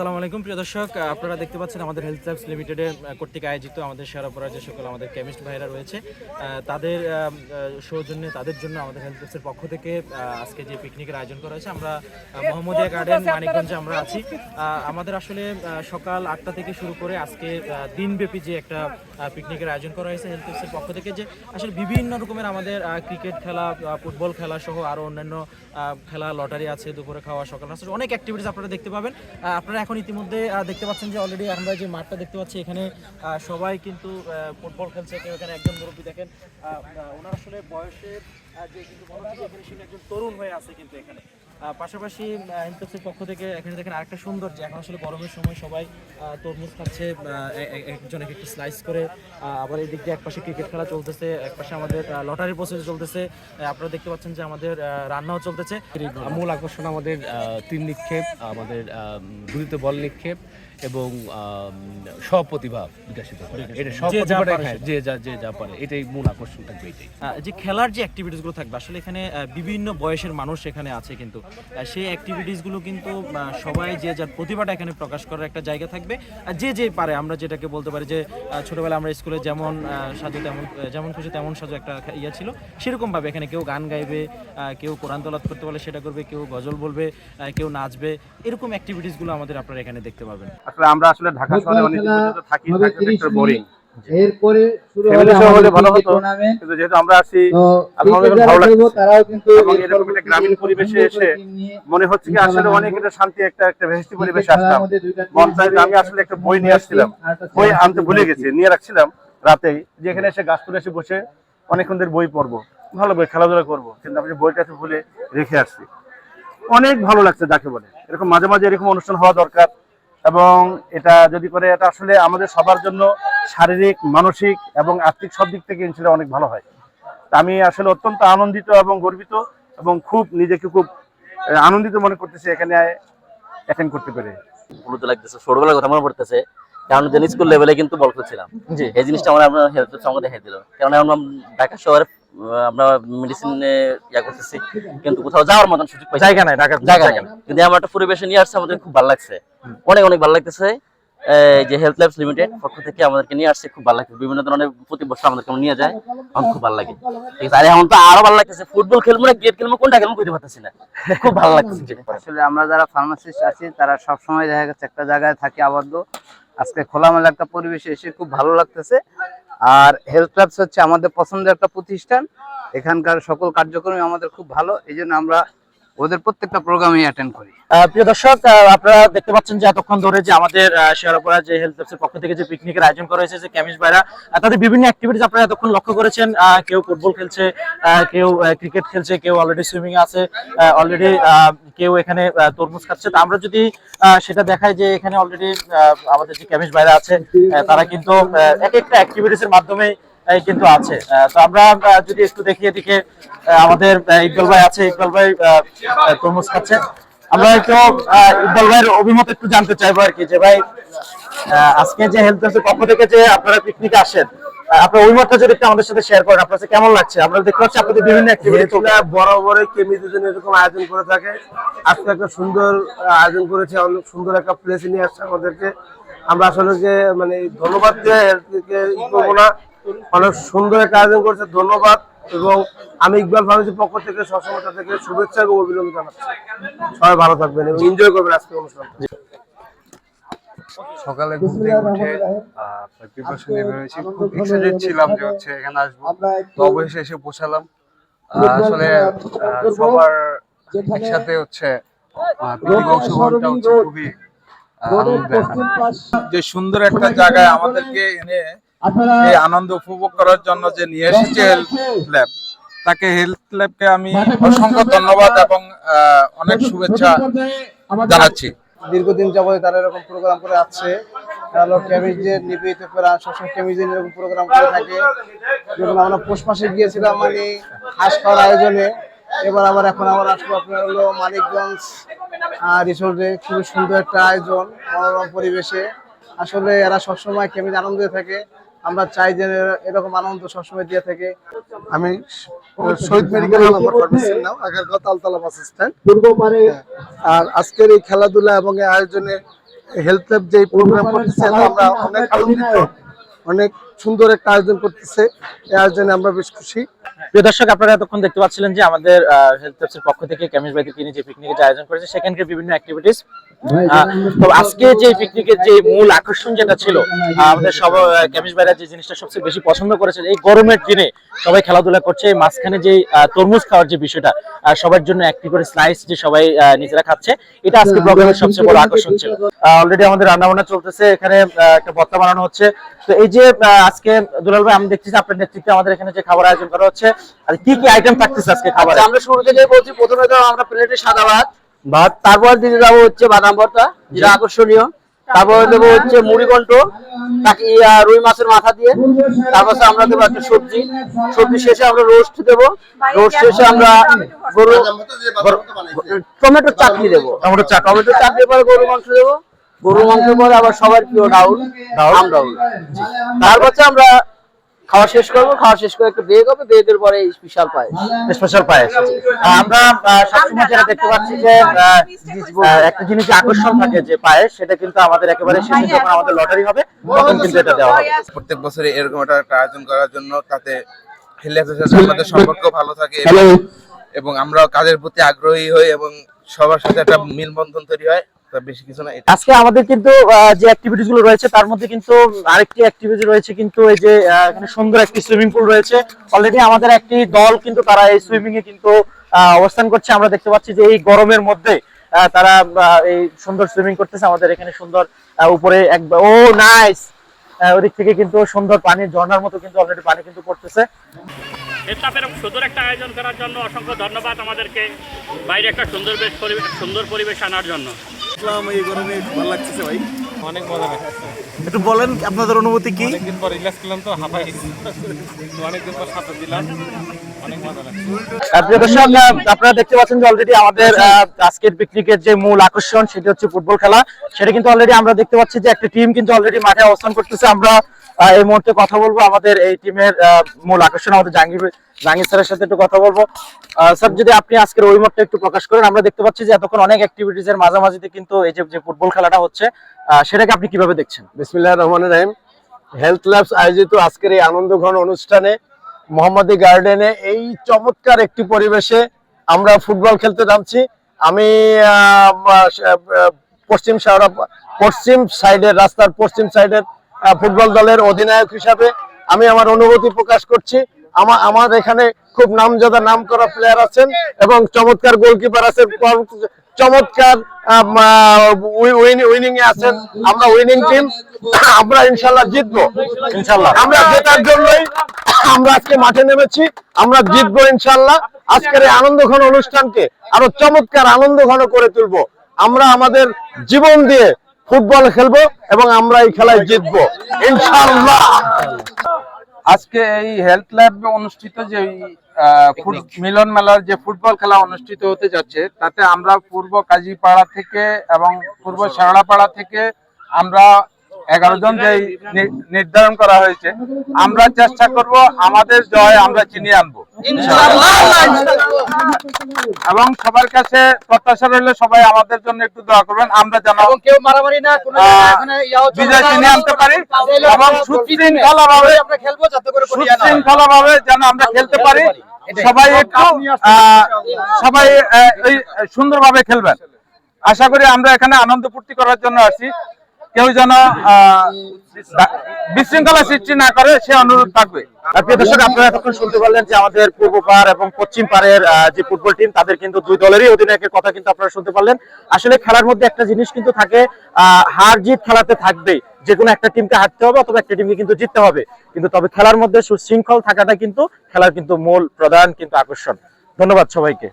আসসালামু আলাইকুম প্রিয় দর্শক, আপনারা দেখতে পাচ্ছেন আমাদের হেলথ ল্যাবস লিমিটেডের কর্তৃক আয়োজিত আমাদের শেয়ারপাড়া যে সকল আমাদের কেমিস্ট ভাইরা রয়েছে তাদের সৌজন্যে তাদের জন্য আমাদের হেলথ ল্যাবসের পক্ষ থেকে আজকে যে পিকনিকের আয়োজন করা হয়েছে। আমরা মোহাম্মদিয়া গার্ডেন মানিকগঞ্জে আমরা আছি। আমাদের আসলে সকাল 8টা থেকে শুরু করে আজকে দিনব্যাপী যে একটা পিকনিকের আয়োজন করা হয়েছে হেলথ ল্যাবসের পক্ষ থেকে, যে আসলে বিভিন্ন রকমের আমাদের ক্রিকেট খেলা, ফুটবল খেলা সহ আরও অন্যান্য খেলা, লটারি আছে, দুপুরে খাওয়া, সকাল নাস্তা, অনেক অ্যাক্টিভিটিস আপনারা দেখতে পাবেন। আপনারা এখন ইতিমধ্যে দেখতে পাচ্ছেন যে অলরেডি আমরা যে মাঠটা দেখতে পাচ্ছি এখানে সবাই কিন্তু ফুটবল খেলছে। কেউ এখানে একজন মুরব্বী দেখেন, ওনার আসলে বয়সে যে কিন্তু মনে হচ্ছে এখানে সে একজন তরুণ হয়ে আছে কিন্তু এখানে। পাশাপাশি হেলথের পক্ষ থেকে এখানে দেখেন আরেকটা সুন্দর, যে এখন আসলে গরমের সময় সবাই তরমুজ খাচ্ছে, একজন এক একটু স্লাইস করে। আবার এই দিক দিয়ে একপাশে ক্রিকেট খেলা চলতেছে, একপাশে আমাদের লটারি প্রসেস চলতেছে। আপনারা দেখতে পাচ্ছেন যে আমাদের রান্নাও চলতেছে। মূল আকর্ষণ আমাদের তীর নিক্ষেপ, আমাদের দ্রুত বল নিক্ষেপ এবং সব প্রতিভা বিকশিত করে। এটা সব প্রতিভাটা যে যা পারে, এটাই মূল আকর্ষণ থাকবে। এটাই যে খেলার যে অ্যাক্টিভিটিসগুলো থাকবে, আসলে এখানে বিভিন্ন বয়সের মানুষ এখানে আছে, কিন্তু সেই অ্যাক্টিভিটিসগুলো কিন্তু সবাই যে যার প্রতিভাটা এখানে প্রকাশ করার একটা জায়গা থাকবে। যে পারে, আমরা যেটাকে বলতে পারি যে ছোটোবেলা আমরা স্কুলে যেমন সাজু যেমন খুশি তেমন সাজু একটা ইয়ে ছিল, সেরকমভাবে এখানে কেউ গান গাইবে, কেউ কোরআন তেলাওয়াত করতে বলে সেটা করবে, কেউ গজল বলবে, কেউ নাচবে। এরকম অ্যাক্টিভিটিসগুলো আমাদের আপনারা এখানে দেখতে পাবেন। আসলে আমরা ঢাকা শহরে অনেক দিন পর্যন্ত থাকি, একটু বোরিং। এরপরে শুরু ফ্যামিলি সহ হলে ভালো হতো, কিন্তু যেহেতু আমরা আসি আলহামদুলিল্লাহ ভালো লাগছে। তারাও কিন্তু এরকম একটা গ্রামীণ পরিবেশে এসে মনে হচ্ছে কি আসলে অনেক একটা শান্তি, একটা ভেস্টি পরিবেশে আসলাম। মন চাইছে আমি আসলে একটা বই নিয়ে আসছিলাম, বই আনতে ভুলে গেছি, নিয়ে রাখছিলাম রাতেই, যেখানে এসে গাছতলে এসে বসে অনেকক্ষণ ধরে বই পড়বো, ভালো বই, খেলাধুলা করবো, কিন্তু আমি বইটা ভুলে রেখে আসছি। অনেক ভালো লাগছে যাকে বলে। এরকম মাঝে মাঝে এরকম অনুষ্ঠান হওয়া দরকার, এবং এটা যদি করে এটা আসলে আমাদের সবার জন্য শারীরিক, মানসিক এবং আর্থিক সব দিক থেকে ইনশাআল্লাহ অনেক ভালো হয়। আমি আসলে অত্যন্ত আনন্দিত এবং গর্বিত, এবং খুব নিজেকে খুব আনন্দিত মনে করতেছি এখানে অ্যাটেন্ড করতে পেরে। ভালো লাগতেছে, ছোটবেলার কথা মনে পড়তেছে, কারণ স্কুল লেভেলে কিন্তু বল খেলছিলাম। এই জিনিসটা আমার আপনার হেলথ সঙ্গে দেখাই দিল, কারণ আমরা ঢাকা শহরে আমরা মেডিসিনে ইয়া করতেছি, কিন্তু কোথাও যাওয়ার মতন সুযোগ পাই জায়গা নাই, কিন্তু আমার একটা পরিবেশে নিয়ে আসছে, আমাদের খুব ভালো লাগছে, অনেক ভালো লাগতেছে। যে হেলথ ল্যাবস লিমিটেড পক্ষ থেকে আমাদেরকে নিয়ে আসছে, খুব ভালো লাগছে। বিভিন্ন ধরনের প্রতি বছর আমাদেরকে নিয়ে যায়, আমার খুব ভালো লাগে। ঠিক আছে, আর এখন তো আরো ভালো লাগতেছে, ফুটবল খেলবো না ক্রিকেট খেলবো, কোনটা খেলবো বুঝতে পারতেছি না, খুব ভালো লাগছে। আসলে আমরা যারা ফার্মাসিস্ট আছি তারা সব সময় দেখা গেছে একটা জায়গায় থাকি আবদ্ধ। আজকে খোলামেলা একটা পরিবেশে এসে খুব ভালো লাগতেছে। আর হেলথ ল্যাবস হচ্ছে আমাদের পছন্দের একটা প্রতিষ্ঠান, এখানকার সকল কার্যক্রম আমাদের খুব ভালো, এই জন্য আমরা ওদের প্রত্যেকটা প্রোগ্রামে অ্যাটেন্ড করি। প্রিয় দর্শক, আপনারা দেখতে পাচ্ছেন যে এতক্ষণ ধরে যে আমাদের শেয়ারপাড়া যে হেলথ ল্যাবসের পক্ষ থেকে যে পিকনিকের আয়োজন করা হয়েছে, যে কেমিস্ট ভাইরা তাদের বিভিন্ন অ্যাক্টিভিটিস আপনারা এতক্ষণ লক্ষ্য করেছেন। কেউ ফুটবল খেলছে, কেউ ক্রিকেট খেলছে, কেউ অলরেডি সুইমিং আছে, অলরেডি কেউ এখানে তরমুজ খাচ্ছে। তো আমরা যদি সেটা দেখাই যে এখানে অলরেডি আমাদের যে কেমিস্ট ভাইরা আছে তারা কিন্তু এক একটা অ্যাক্টিভিটিস এর মাধ্যমে কিন্তু আছে। তো আমরা যদি একটু দেখিয়ে দিকে, আমাদের ইকবাল ভাই আছে, ইকবাল ভাই তরমুজ খাচ্ছে। আমরা একটু ইকবাল ভাইয়ের অভিমত একটু জানতে চাইবো আর কি, যে ভাই আজকে যে হেলথ ল্যাবসের পক্ষ থেকে যে আপনারা পিকনিকে আসেন, আপনার অভিমতটা যদি একটু আমাদের সাথে শেয়ার করেন, আপনার কাছে কেমন লাগছে? আমরা দেখতে পাচ্ছি আপনাদের বিভিন্ন অ্যাক্টিভিটি বরাবরই কেমিস্ট্রির এরকম আয়োজন করে থাকে। আজকে একটা সুন্দর আয়োজন করেছে, অনেক সুন্দর একটা প্লেসে নিয়ে আসছে আমাদেরকে। আমরা আসলে মানে ধন্যবাদ দিয়ে করবো না, অনেক সুন্দর একটা আয়োজন করেছে, ধন্যবাদ। এবং আমি ইকবাল ফার্মেসির পক্ষ থেকে সবসময় তাদেরকে শুভেচ্ছা এবং অভিনন্দন জানাচ্ছি। সবাই ভালো থাকবেন এবং এনজয় করবেন আজকে অনুষ্ঠানটা। সকালে ঘুম থেকে উঠে প্রিপারেশন নিয়ে বেরোয়েছি, খুব এক্সাইটেড ছিলাম যে হচ্ছে এখানে আসবো, তো অবশেষে এসে পৌঁছালাম। আসলে সবার একসাথে হচ্ছে পিকনিক অংশগ্রহণটা হচ্ছে খুবই আনন্দের। যে সুন্দর একটা জায়গায় আমাদেরকে এনে এই আনন্দ উপভোগ করার জন্য যে নিয়ে এসেছে হেলথ ল্যাব, তাকে হেলথ ল্যাবকে আমি অসংখ্য ধন্যবাদ এবং অনেক শুভেচ্ছা জানাচ্ছি। দীর্ঘদিন যাবত তারা এরকম প্রোগ্রাম করে আসছে, কেমিস্টদের নিবেদিত করা, সবসময় কেমিস্টদের এরকম প্রোগ্রাম করে থাকে। যখন আমরা পৌষ মাসে গিয়েছিলাম মানে হাঁস খাওয়ার আয়োজনে, এবার এখন আবার আসবো আপনার হলো মানিকগঞ্জ রিসোর্টে। খুবই সুন্দর একটা আয়োজন, মনোরম পরিবেশে। আসলে এরা সবসময় কেমিস্ট আনন্দ থাকে, আমরা চাই যে এরকম আনন্দ সবসময় দিয়ে থাকে। আমি শহীদ মেডিকেল ফার্মেসির নাম আগারগাঁও তালতলা বাস স্ট্যান্ড। আর আজকের এই খেলাধুলা এবং এই আয়োজনে হেলথ ক্লাব যে প্রোগ্রাম করতেছে এতে আমরা অনেক আনন্দিত, অনেক সুন্দর একটা আয়োজন করতেছে। এই আয়োজনে আমরা বেশ খুশি। প্রিয় দর্শক, আপনারা এতক্ষণ দেখতে পাচ্ছিলেন যে আমাদের হেলথ ক্লাবের পক্ষ থেকে কেমিস্ট ভাই তিনি যে পিকনিকের যে আয়োজন করেছে সেখানকার বিভিন্ন অ্যাক্টিভিটিস। তো আজকে যে পিকনিকের যে মূল আকর্ষণ যেটা ছিল, আমাদের সব কেমিস্ট ভাইরা যে জিনিসটা সবচেয়ে বেশি পছন্দ করেছে, এই গরমের দিনে সবাই খেলাধুলা করছে, মাঝখানে যে তরমুজ খাওয়ার যে বিষয়টা, সবার জন্য একটি করে স্লাইস যে সবাই নিজেরা খাচ্ছে, এটা আজকে প্রোগ্রামের সবচেয়ে বড় আকর্ষণ ছিল। অলরেডি আমাদের রান্নাবান্না চলতেছে, এখানে একটা ভর্তা বানানো হচ্ছে। তো এই যে আজকে দুলাল ভাই, আমি দেখছি যে আপনার নেতৃত্বে আমাদের এখানে যে খাবার আয়োজন করা হচ্ছে, আর কি কি আইটেম থাকতেছে আজকে খাবার? আমরা শুরু থেকে বলছি, প্রথমে তো আমরা প্লেটে সাদা ভাত, তারপর দিতে যাবো হচ্ছে বাদাম ভর্তা, যেটা আকর্ষণীয়। তারপর দেবো হচ্ছে মুড়ি ঘন্ট, রুই মাছের মাথা দিয়ে। তারপর আমরা দেবো একটা সবজি শেষে আমরা রোস্ট দেবো। রোস্ট শেষে আমরা টমেটো চাটনি দেবো। টমেটো চাটনি পরে গরু মাংস দেবো। গরু মাংস পরে আবার সবার প্রিয় ডাউল। তারপর আমরা খাওয়া শেষ করবো। খাওয়া শেষ করে একটা ব্রেক হবে, ব্রেকের পরে স্পেশাল পায়েস। আমরা সবসময় যেটা দেখতে পাচ্ছি যে একটা জিনিস আকর্ষণ থাকে যে পায়েস, সেটা কিন্তু আমাদের একেবারে শেষে যখন আমাদের লটারি হবে তখন কিন্তু এটা দেওয়া হবে। প্রত্যেক বছরে এরকম একটা আয়োজন করার জন্য, তাতে হেলথের সাথে আমাদের সম্পর্ক ভালো থাকে এবং আমরা কাজের প্রতি আগ্রহী হই এবং সবার সাথে একটা মিলবন্ধন তৈরি হয়। বেশি কিছু না। আজকে আমাদের কিন্তু যে অ্যাক্টিভিটিস গুলো রয়েছে তার মধ্যে কিন্তু আরেকটি অ্যাক্টিভিটি রয়েছে, কিন্তু এই যে এখানে সুন্দর একটি সুইমিং পুল রয়েছে। অলরেডি আমাদের একটি দল কিন্তু তারা এই সুইমিং এ কিন্তু অবস্থান করছে। আমরা দেখতে পাচ্ছি যে এই গরমের মধ্যে তারা এই সুন্দর সুইমিং করতেছে। আমাদের এখানে সুন্দর উপরে নাইস, ওদিক থেকে কিন্তু সুন্দর পানির ঝর্ণার মতো কিন্তু অলরেডি পানি কিন্তু পড়তেছে। এরকম সুন্দর একটা আয়োজন করার জন্য অসংখ্য ধন্যবাদ আমাদেরকে, বাইরে একটা সুন্দর পরিবেশ আনার জন্য। এই গরমে ভালো লাগতেছে ভাই, অনেক মজা লাগছে। একটু বলেন আপনাদের অনুভূতি কি? অনেকদিন পর রিল্যাক্স করলাম তো, হাঁপাই অনেকদিন পর সাঁতার দিলাম, অনেক মজা লাগছে। প্রিয় দর্শক, আপনারা দেখতে পাচ্ছেন যে অলরেডি আমাদের আজকের পিকনিকের যে মূল আকর্ষণ সেটা হচ্ছে ফুটবল খেলা। সেটা কিন্তু অলরেডি আমরা দেখতে পাচ্ছি যে একটা টিম কিন্তু অলরেডি মাঠে অবস্থান করতেছে। আমরা এই মুহূর্তে কথা বলবো আমাদের এই টিমের মূল আকর্ষণ আমাদের জাহাঙ্গীর স্যারের সাথে একটু কথা বলবো। স্যার, যদি আপনি আজকের ওই মতটা একটু প্রকাশ করেন। আমরা দেখতে পাচ্ছি যে এতক্ষণ অনেক অ্যাক্টিভিটিস এর মাঝামাঝিতে কিন্তু এই যে ফুটবল খেলাটা হচ্ছে, সেটাকে আপনি কিভাবে দেখছেন? বিসমিল্লাহির রহমানির রহিম। হেলথ ল্যাবস আয়োজিত আজকের এই আনন্দঘন অনুষ্ঠানে মোহাম্মদী গার্ডেনে এই চমৎকার একটি পরিবেশে আমরা ফুটবল খেলতে নামছি। আমি পশ্চিম সাইডের রাস্তার পশ্চিম সাইডের ফুটবল দলের অধিনায়ক হিসাবে আমি আমার অনুভূতি প্রকাশ করছি। আমার এখানে খুব নামজাদা নাম করা প্লেয়ার আছেন এবং চমৎকার গোলকিপার আছেন, চমৎকার উইনিং এ আছেন। আমরা উইনিং টিম, আমরা ইনশাল্লাহ জিতবো। ইনশাল্লাহ আমরা জেতার জন্যই আমরা আজকে মাঠে নেমেছি, আমরা জিতবো ইনশাল্লাহ। আজকের এই আনন্দঘন অনুষ্ঠানকে আরো চমৎকার আনন্দঘন করে তুলবো। আমরা আমাদের জীবন দিয়ে ফুটবল খেলবো এবং আমরা এই খেলায় জিতবো ইনশাল্লাহ। আজকে এই হেলথ ল্যাব অনুষ্ঠিত যে মিলন মেলার যে ফুটবল খেলা অনুষ্ঠিত হতে যাচ্ছে, তাতে আমরা পূর্ব কাজীপাড়া থেকে এবং পূর্ব শেওড়াপাড়া থেকে আমরা 11 জন যে নির্ধারণ করা হয়েছে, আমরা চেষ্টা করব আমাদের জয় আমরা চিনিয়ে আনবো এবং সবার কাছে প্রত্যাশা রইলে সবাই আমাদের জন্য একটু দোয়া করবেন, আমরা যেন কেউ মারামারি না, বিজয় চিনিয়ে আনতে পারি এবং সুশৃঙ্খলাভাবে যেন আমরা খেলতে পারি। সবাই একটু সবাই সুন্দরভাবে খেলবেন। আশা করি আমরা এখানে আনন্দ ফুর্তি করার জন্য আছি, কেউ যেন বিশৃঙ্খলা সৃষ্টি না করে সে অনুরোধ থাকবে। প্রিয় দর্শক, আপনারা এতক্ষণ শুনতে পারলেন যে আমাদের পূর্ব পাড় এবং পশ্চিম পাড়ের যে ফুটবল টিম, তাদের কিন্তু দুই দলেরই অধিনায়কের কথা কিন্তু আপনারা শুনতে পারলেন। আসলে খেলার মধ্যে একটা জিনিস কিন্তু থাকে, হার জিত খেলাতে থাকবেই। যে কোনো একটা টিমকে হারতে হবে অথবা একটা টিমকে কিন্তু জিততে হবে, কিন্তু তবে খেলার মধ্যে সুশৃঙ্খল থাকাটা কিন্তু খেলার কিন্তু মূল প্রধান কিন্তু আকর্ষণ। ধন্যবাদ সবাইকে।